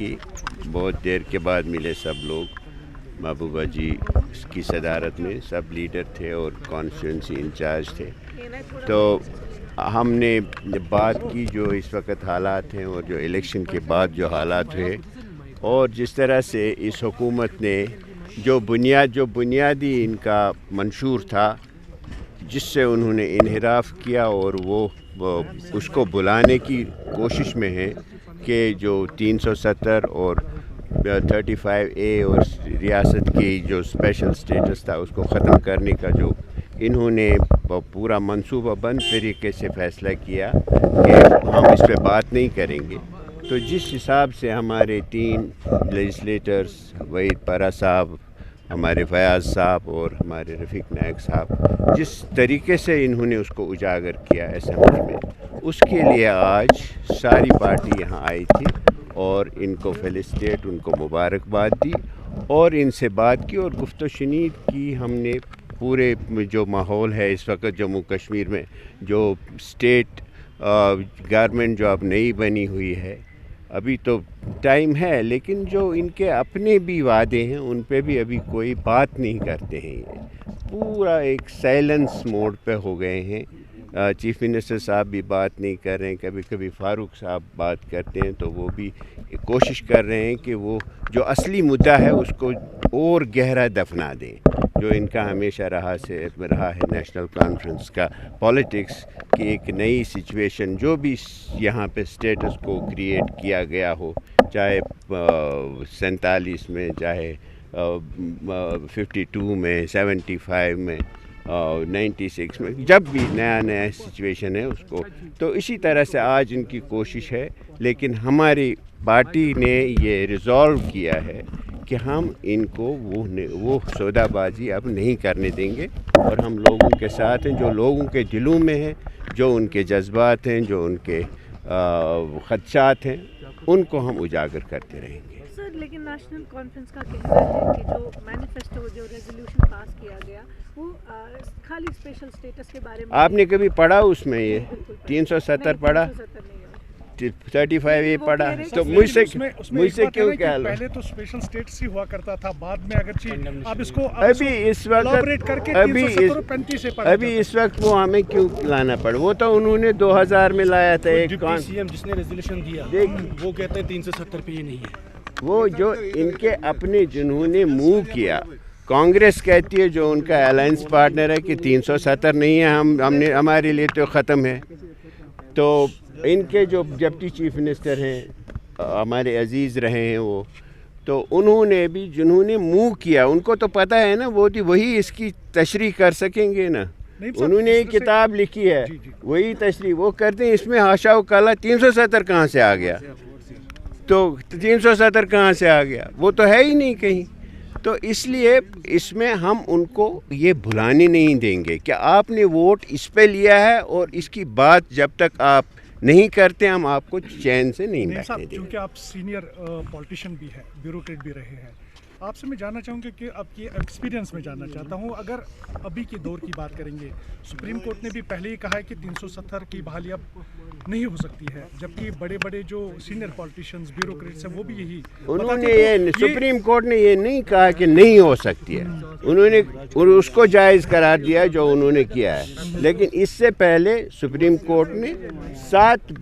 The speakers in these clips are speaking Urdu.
کی. بہت دیر کے بعد ملے سب لوگ. محبوبہ جی کی صدارت میں سب لیڈر تھے اور کانسٹیچوئنسی انچارج تھے. تو ہم نے بات کی جو اس وقت حالات ہیں اور جو الیکشن کے بعد جو حالات ہوئے اور جس طرح سے اس حکومت نے جو بنیادی ان کا منشور تھا جس سے انہوں نے انحراف کیا اور وہ اس کو بلانے کی کوشش میں ہے کہ جو 370 اور 35A اور ریاست کی جو اسپیشل سٹیٹس تھا اس کو ختم کرنے کا جو انہوں نے پورا منصوبہ بند طریقے سے فیصلہ کیا کہ ہم اس پہ بات نہیں کریں گے. تو جس حساب سے ہمارے 3 لیجسلیٹرز وحید پارا صاحب, ہمارے فیاض صاحب اور ہمارے رفیق نائک صاحب جس طریقے سے انہوں نے اس کو اجاگر کیا اسمبلی میں, اس کے لیے آج ساری پارٹی یہاں آئی تھی اور ان کو فیلسٹیٹ, ان کو مبارکباد دی اور ان سے بات کی اور گفت و شنید کی. ہم نے پورے جو ماحول ہے اس وقت جموں کشمیر میں, جو اسٹیٹ گورنمنٹ جو اب نئی بنی ہوئی ہے, ابھی تو ٹائم ہے لیکن جو ان کے اپنے بھی وعدے ہیں ان پہ بھی ابھی کوئی بات نہیں کرتے ہیں. یہ پورا ایک سائلنس موڈ پہ ہو گئے ہیں. چیف منسٹر صاحب بھی بات نہیں کر رہے ہیں. کبھی کبھی فاروق صاحب بات کرتے ہیں تو وہ بھی کوشش کر رہے ہیں کہ وہ جو اصلی مدعا ہے اس کو اور گہرا دفنا دیں, جو ان کا ہمیشہ رہا ہے نیشنل کانفرنس کا پالیٹکس کی ایک نئی سچویشن جو بھی یہاں پہ اسٹیٹس کو کریٹ کیا گیا ہو, چاہے 47 میں, چاہے 52 میں, 75 میں, 96 میں, جب بھی نیا سچویشن ہے اس کو. تو اسی طرح سے آج ان کی کوشش ہے لیکن ہماری پارٹی نے یہ ریزالو کیا ہے کہ ہم ان کو وہ سودا بازی اب نہیں کرنے دیں گے اور ہم لوگوں کے ساتھ ہیں. جو لوگوں کے دلوں میں ہے, جو ان کے جذبات ہیں, جو ان کے خدشات ہیں, ان کو ہم اجاگر کرتے رہیں گے. سر لیکن نیشنل کانفرنس کا کہنا ہے کہ جو مینیفیسٹو جو ریزولوشن پاس کیا گیا وہ خالی اسپیشل اسٹیٹس کے بارے میں. آپ نے کبھی پڑھا اس میں یہ 370 پڑھا, 35A پڑھا؟ تو مجھ سے کیوں کیا ہے؟ پہلے تو اسپیشل اسٹیٹس ہی ہوا کرتا تھا, بعد میں اگرچہ اب اس کو ابھی اس وقت وہ ہمیں کیوں لانا پڑا؟ وہ تو انہوں نے 2000 میں لایا تھا ایک ڈپٹی CM جس نے ریزولوشن دیا, وہ کہتے ہیں 370 پہ یہ نہیں ہے. وہ جو ان کے اپنے جنہوں نے موو کیا, کانگریس کہتی ہے جو ان کا الائنس پارٹنر ہے کہ 370 نہیں ہے, ہم نے ہمارے لیے تو ختم ہے. تو ان کے جو ڈپٹی چیف منسٹر ہیں ہمارے عزیز رہے ہیں وہ, تو انہوں نے بھی جنہوں نے موو کیا ان کو تو پتہ ہے نا, وہی اس کی تشریح کر سکیں گے نا. انہوں نے ایک کتاب لکھی ہے, وہی تشریح وہ کرتے ہیں. اس میں حاشا و کلا 370 کہاں سے آ گیا؟ تو 370 کہاں سے آ گیا؟ وہ تو ہے ہی نہیں کہیں. تو اس لیے اس میں ہم ان کو یہ بھلانے نہیں دیں گے کہ آپ نے ووٹ اس پہ لیا ہے اور اس کی بات جب تک آپ نہیں کرتے ہم آپ کو چین سے نہیں بیٹھنے دیں گے. کیونکہ آپ سینئر پولیٹیشین بھی ہیں, بیوروکریٹ بھی رہے ہیں, آپ سے میں جاننا چاہوں گا کہ آپ کی ایکسپیرینس میں جاننا چاہتا ہوں. اگر ابھی کے دور کی بات کریں گے, سپریم کورٹ نے بھی پہلے ہی کہا ہے کہ 370 کی بحالی اب نہیں ہو سکتی ہے, جبکہ بڑے بڑے جو سینئر پولیٹیشینز بیوروکریٹس ہیں وہ بھی یہی انہوں نے سپریم کورٹ نے یہ نہیں کہا کہ نہیں ہو سکتی ہے, انہوں نے اس کو جائز قرار دیا جو انہوں نے کیا ہے. لیکن اس سے پہلے سپریم کورٹ نے 7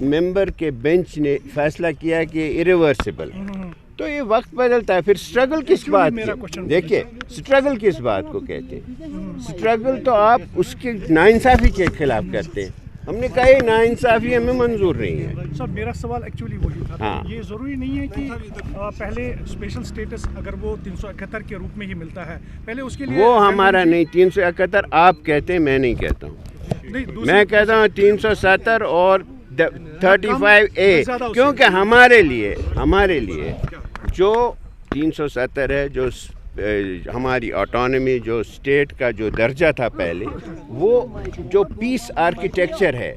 ممبر کے بینچ نے فیصلہ کیا کہ ایریورسیبل. تو یہ وقت بدلتا ہے. پھر سٹرگل کس بات کی؟ دیکھیے سٹرگل کس بات کو کہتے ہیں؟ سٹرگل تو آپ اس کی ناانصافی کے خلاف کرتے ہیں. ہم نے کہا یہ ناانصافی ہمیں منظور نہیں ہے. سر میرا سوال ایکچولی وہی تھا, یہ ضروری نہیں ہے کہ پہلے اسپیشل اسٹیٹس اگر وہ 371 کے روپ میں ہی ملتا ہے, پہلے اس کے لیے وہ ہمارا نہیں. 371 آپ کہتے ہیں, میں نہیں کہتا ہوں. میں کہتا ہوں 370 اور 35A, کیونکہ ہمارے لیے جو 370 ہے, جو ہماری آٹونمی جو اسٹیٹ کا جو درجہ تھا پہلے, وہ جو پیس آرکیٹیکچر ہے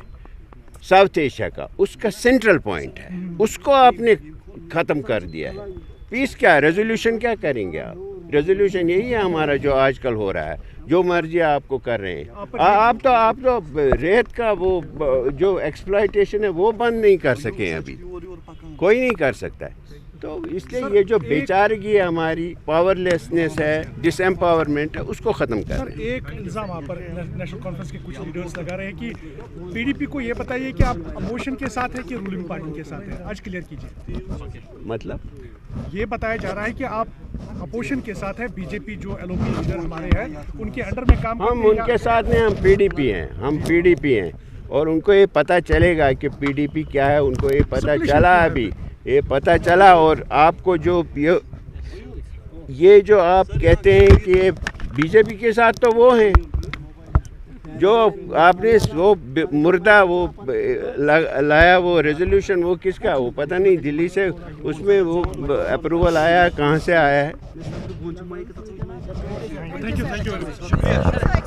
ساؤتھ ایشیا کا, اس کا سینٹرل پوائنٹ ہے, اس کو آپ نے ختم کر دیا ہے. پیس کیا ریزولوشن کیا کریں گے آپ؟ ریزولوشن یہی ہے ہمارا جو آج کل ہو رہا ہے, جو مرضی آپ کو کر رہے ہیں. آپ تو ریت کا وہ جو ایکسپلائٹیشن ہے وہ بند نہیں کر سکیں, ابھی کوئی نہیں کر سکتا ہے. تو اس لیے یہ جو بیچارگی ہے ہماری، پاور لیسنس ہے، ڈس ایمپاورمنٹ ہے، اس کو ختم کر سر رہے ہیں۔ ایک الزام آپ پر نیشنل کانفرنس کے کچھ لیڈرز لگا رہے ہیں کہ پی ڈی پی کو یہ بتائیے کہ آپ اپوزیشن کے ساتھ ہیں کہ رولنگ پارٹی کے ساتھ ہیں، آج کلیئر کیجیے۔ مطلب یہ بتایا جا رہا ہے کہ آپ اپوزیشن کے ساتھ ہیں، بی جے پی جو ایل او پی لیڈر ہمارے ہیں ان کے انڈر میں کام کرتے ہم ہیں ان کے ساتھ نہیں، ہم پی ڈی پی ہیں، ہم پی ڈی پی ہیں، اور ان کو یہ پتہ چلے گا کہ پی ڈی پی کیا ہے، ان کو یہ پتہ چلا، ابھی یہ پتہ چلا۔ اور آپ کو جو یہ جو آپ کہتے ہیں کہ یہ بی جے پی کے ساتھ، تو وہ ہیں جو آپ نے وہ مردہ وہ لایا، وہ ریزولوشن، وہ کس کا، وہ پتہ نہیں دلی سے اس میں وہ اپروول آیا، کہاں سے آیا ہے۔ تھینک یو ویری مچ، شکریہ۔